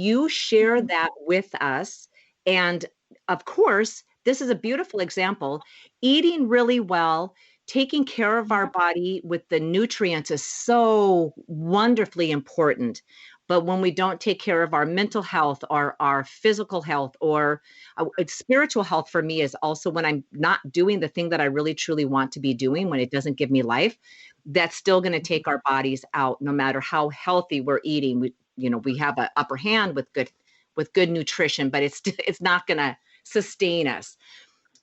You share Mhm. that with us. And of course, this is a beautiful example. Eating really well, taking care of our Yep. body with the nutrients is so wonderfully important. But when we don't take care of our mental health or our physical health or spiritual health, for me is also when I'm not doing the thing that I really truly want to be doing, when it doesn't give me life, that's still going to take our bodies out no matter how healthy we're eating. We have an upper hand with good nutrition, but it's not going to sustain us.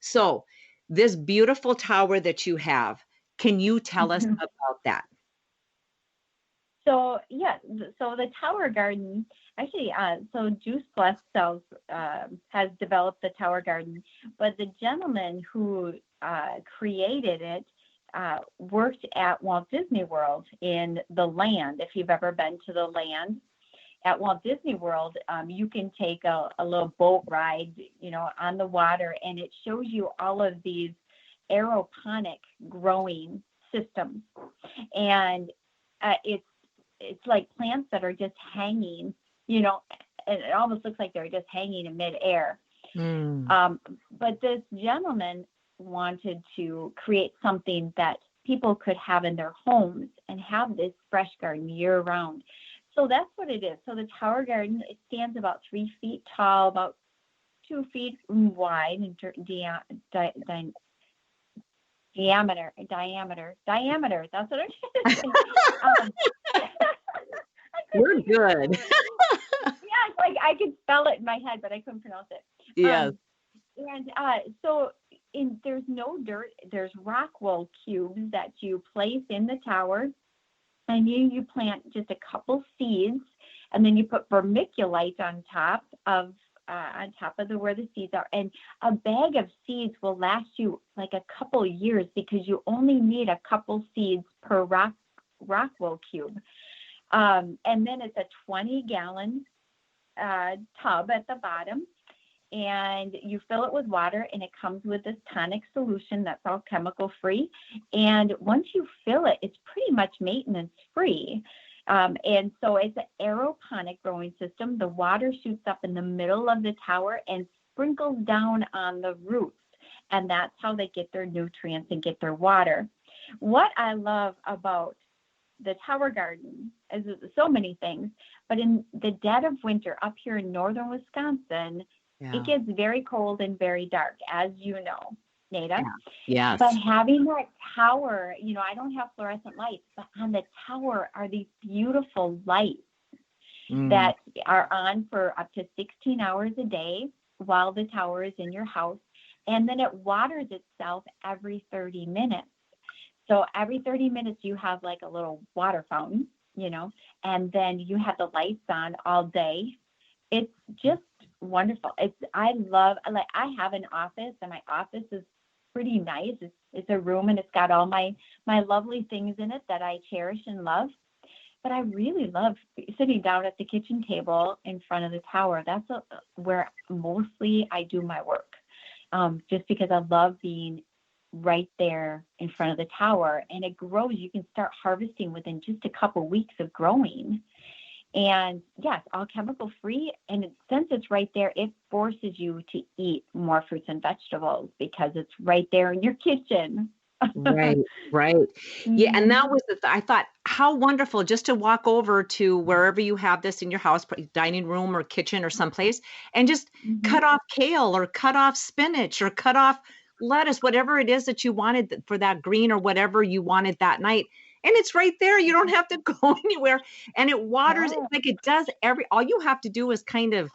So this beautiful tower that you have, can you tell us Mhm. about that? So yeah, so the tower garden actually, so Juice Plus Cells has developed the tower garden, but the gentleman who created it worked at Walt Disney World in the Land. If you've ever been to the Land at Walt Disney World, you can take a little boat ride, on the water, and it shows you all of these aeroponic growing systems, and it's like plants that are just hanging, you know, and it almost looks like they're just hanging in midair. Mm. But this gentleman wanted to create something that people could have in their homes and have this fresh garden year round. So that's what it is. So the tower garden, it stands about 3 feet tall, about 2 feet wide, and diameter. That's what it is. I couldn't We're think of the good. word. Yeah, it's like I could spell it in my head, but I couldn't pronounce it. Yes. And so there's no dirt. There's rock wool cubes that you place in the tower, and you plant just a couple seeds, and then you put vermiculite on top of where the seeds are. And a bag of seeds will last you like a couple years because you only need a couple seeds per rock wool cube. And then it's a 20-gallon tub at the bottom, and you fill it with water, and it comes with this tonic solution that's all chemical free. And once you fill it, it's pretty much maintenance free. And so it's an aeroponic growing system. The water shoots up in the middle of the tower and sprinkles down on the roots. And that's how they get their nutrients and get their water. What I love about the tower garden is so many things, but in the dead of winter up here in northern Wisconsin, Yeah. it gets very cold and very dark, as you know, Nada. Yeah. Yes. But having that tower, I don't have fluorescent lights, but on the tower are these beautiful lights that are on for up to 16 hours a day while the tower is in your house. And then it waters itself every 30 minutes. So every 30 minutes, you have like a little water fountain, and then you have the lights on all day. It's just wonderful. I have an office, and my office is pretty nice. It's a room, and it's got all my lovely things in it that I cherish and love. But I really love sitting down at the kitchen table in front of the tower. That's where mostly I do my work, just because I love being right there in front of the tower, and it grows. You can start harvesting within just a couple weeks of growing. And yes, all chemical free. And since it's right there, it forces you to eat more fruits and vegetables because it's right there in your kitchen. Right. Yeah. And that was I thought, how wonderful just to walk over to wherever you have this in your house, dining room or kitchen or someplace, and just cut off kale or cut off spinach or cut off lettuce, whatever it is that you wanted for that green or whatever you wanted that night. And it's right there. You don't have to go anywhere. And it waters like it does all you have to do is kind of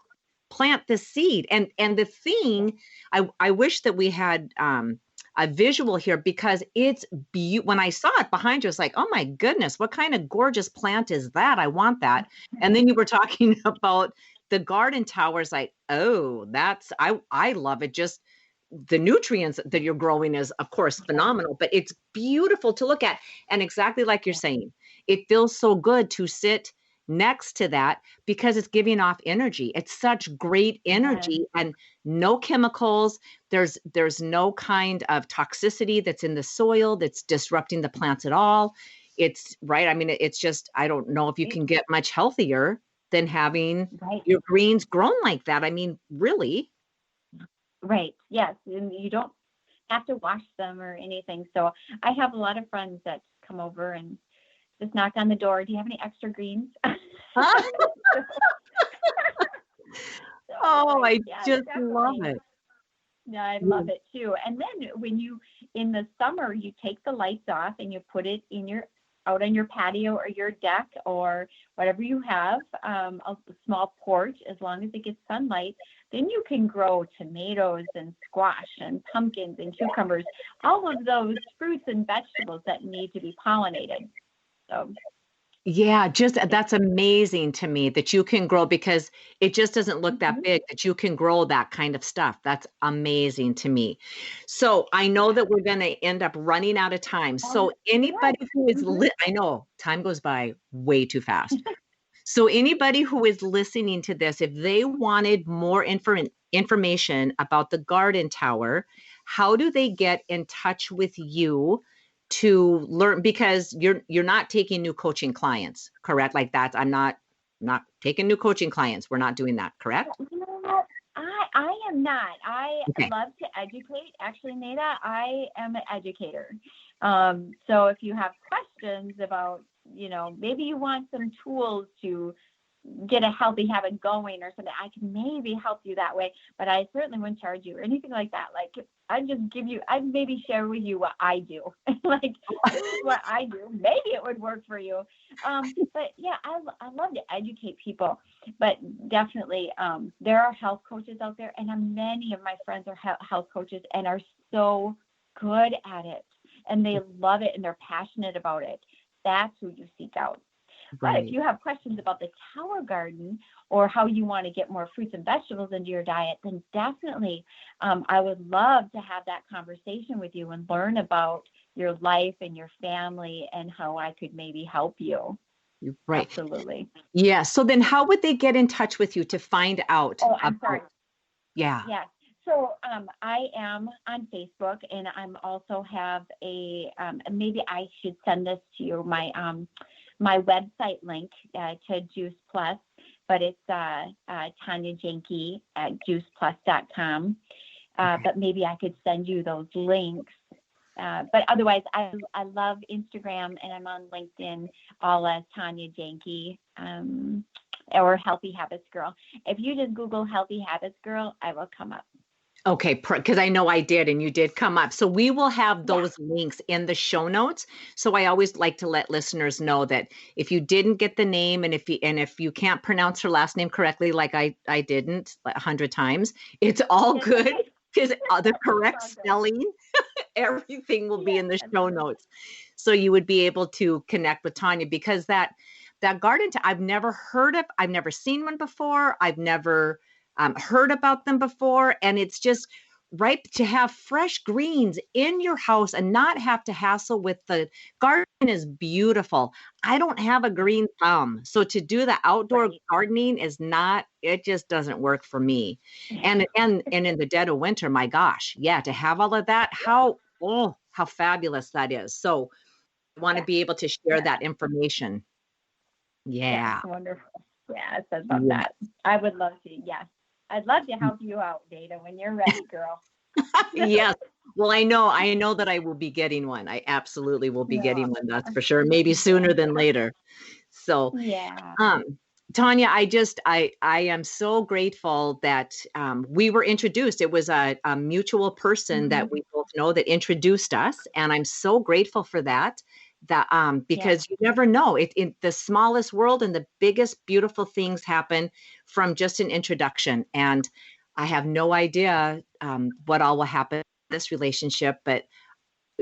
plant the seed. And the thing, I wish that we had a visual here, because it's when I saw it behind you, it's like, oh my goodness, what kind of gorgeous plant is that? I want that. And then you were talking about the garden towers, like, oh, I love it. Just the nutrients that you're growing is, of course, phenomenal, but it's beautiful to look at. And exactly like you're saying, it feels so good to sit next to that because it's giving off energy. It's such great energy and no chemicals. There's no kind of toxicity that's in the soil that's disrupting the plants at all. It's right. I mean, it's just, I don't know if you can get much healthier than having Right. your greens grown like that. I mean, really. Right. Yes. And you don't have to wash them or anything. So I have a lot of friends that come over and just knock on the door. Do you have any extra greens? Oh, I Yes, just love definitely. it. Yeah, I Yeah. love it too. And then when you, in the summer, you take the lights off and you put it in your, out on your patio or your deck or whatever you have, a small porch, as long as it gets sunlight, then you can grow tomatoes and squash and pumpkins and cucumbers, all of those fruits and vegetables that need to be pollinated. So, Yeah, just that's amazing to me that you can grow because it just doesn't look that mhm. big that you can grow that kind of stuff. That's amazing to me. So I know that we're going to end up running out of time. Oh, So anybody good. who is I know time goes by way too fast. So anybody who is listening to this, if they wanted more information about the garden tower, how do they get in touch with you to learn? Because you're not taking new coaching clients, correct? Like that, I'm not taking new coaching clients. We're not doing that, correct? You know what? I am not. I Okay. love to educate. Actually, Nada, I am an educator. So if you have questions about, maybe you want some tools to get a healthy habit going or something, I can maybe help you that way. But I certainly wouldn't charge you or anything like that. Like I'd maybe share with you what I do. Like, this is what I do. Maybe it would work for you. But yeah, I love to educate people. But definitely, there are health coaches out there, and many of my friends are health coaches and are so good at it, and they love it, and they're passionate about it. That's who you seek out. But if Right. you have questions about the tower garden or how you want to get more fruits and vegetables into your diet, then definitely I would love to have that conversation with you and learn about your life and your family and how I could maybe help you. Right. Absolutely. Yeah. So then how would they get in touch with you to find out Oh, I'm sorry. about, yeah. Yes. So I am on Facebook, and I'm also have maybe I should send this to you, my website link to Juice Plus, but it's Tonya Jahnke at juiceplus.com. But maybe I could send you those links. But otherwise, I love Instagram, and I'm on LinkedIn, all as Tonya Jahnke, or Healthy Habits Girl. If you just Google Healthy Habits Girl, I will come up. Okay, because I know I did, and you did come up. So we will have Yeah. those links in the show notes. So I always like to let listeners know that if you didn't get the name, and if you can't pronounce her last name correctly, like I didn't like 100 times, it's all It's good okay. because the correct It's all good. spelling, everything will be Yes, in the that's show good. notes. So you would be able to connect with Tonya because that garden, I've never seen one before. I've never heard about them before. And it's just right to have fresh greens in your house and not have to hassle with the garden is beautiful. I don't have a green thumb. So to do the outdoor Right. gardening it just doesn't work for me. And in the dead of winter, my gosh, yeah, to have all of that, how fabulous that is. So I want to Yes. be able to share Yes. that information. Yes. Yeah. Wonderful. Yes, I love Yeah. that. I would love to. Yes. I'd love to help you out, Data, when you're ready, girl. Yes. Well, I know that I will be getting one. I absolutely will be No. getting one, that's for sure. Maybe sooner than later. So, Yeah. um, Tonya, I am so grateful that we were introduced. It was a mutual person that Mm-hmm. we both know that introduced us, and I'm so grateful for that. That Yes. because you never know, it in the smallest world and the biggest beautiful things happen from just an introduction. And I have no idea what all will happen in this relationship, but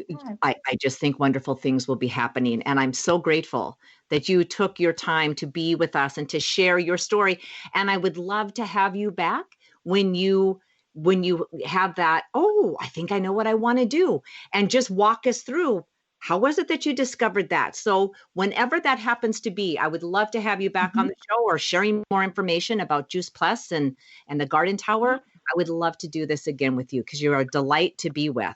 Yes. I just think wonderful things will be happening. And I'm so grateful that you took your time to be with us and to share your story. And I would love to have you back when you have that, oh, I think I know what I want to do. And just walk us through how was it that you discovered that? So whenever that happens to be, I would love to have you back on Mm-hmm. the show or sharing more information about Juice Plus and the Garden Tower. I would love to do this again with you because you're a delight to be with.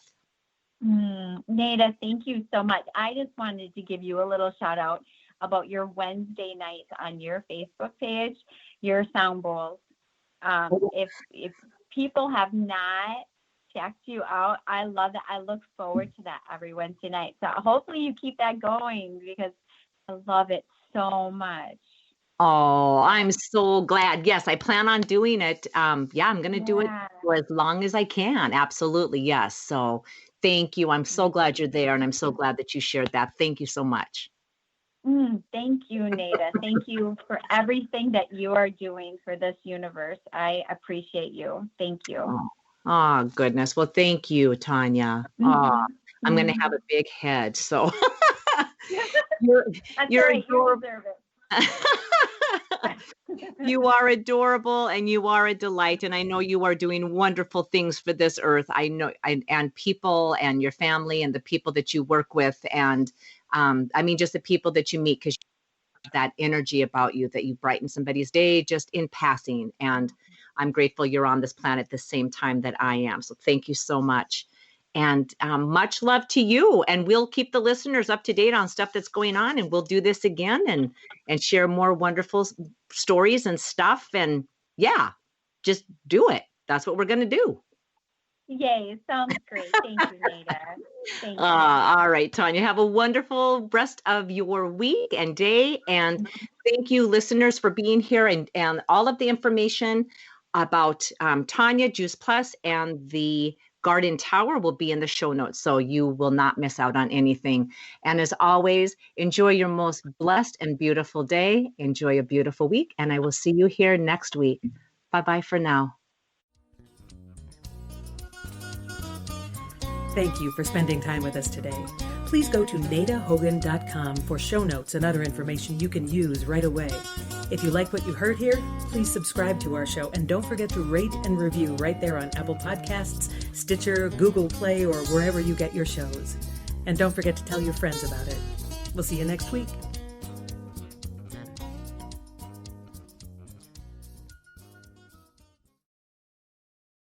Nada, thank you so much. I just wanted to give you a little shout out. about your Wednesday nights on your Facebook page, your sound bowls. If people have not checked you out, I love that. I look forward to that every Wednesday night. So hopefully you keep that going because I love it so much. Oh, I'm so glad. Yes, I plan on doing it. I'm going to do it for as long as I can. Absolutely. Yes. So thank you. I'm so glad you're there, and I'm so glad that you shared that. Thank you so much. Thank you, Nada. Thank you for everything that you are doing for this universe. I appreciate you. Thank you. Oh, goodness. Well, thank you, Tonya. I'm going to have a big head. So you're right. You deserve it. You are adorable, and you are a delight. And I know you are doing wonderful things for this earth. I know, and people and your family and the people that you work with. And I mean, just the people that you meet, because you have that energy about you that you brighten somebody's day just in passing. And I'm grateful you're on this planet the same time that I am. So thank you so much. And much love to you. And we'll keep the listeners up to date on stuff that's going on. And we'll do this again and share more wonderful stories and stuff. And yeah, just do it. That's what we're going to do. Yay. Sounds great. Thank you, Nada. Thank you. All right, Tonya, have a wonderful rest of your week and day. And thank you, listeners, for being here, and all of the information about Tonya, Juice Plus, and the Garden Tower will be in the show notes, so you will not miss out on anything. And as always, enjoy your most blessed and beautiful day. Enjoy a beautiful week, and I will see you here next week. Bye-bye for now. Thank you for spending time with us today. Please go to nadahogan.com for show notes and other information you can use right away. If you like what you heard here, please subscribe to our show, and don't forget to rate and review right there on Apple Podcasts, Stitcher, Google Play, or wherever you get your shows. And don't forget to tell your friends about it. We'll see you next week.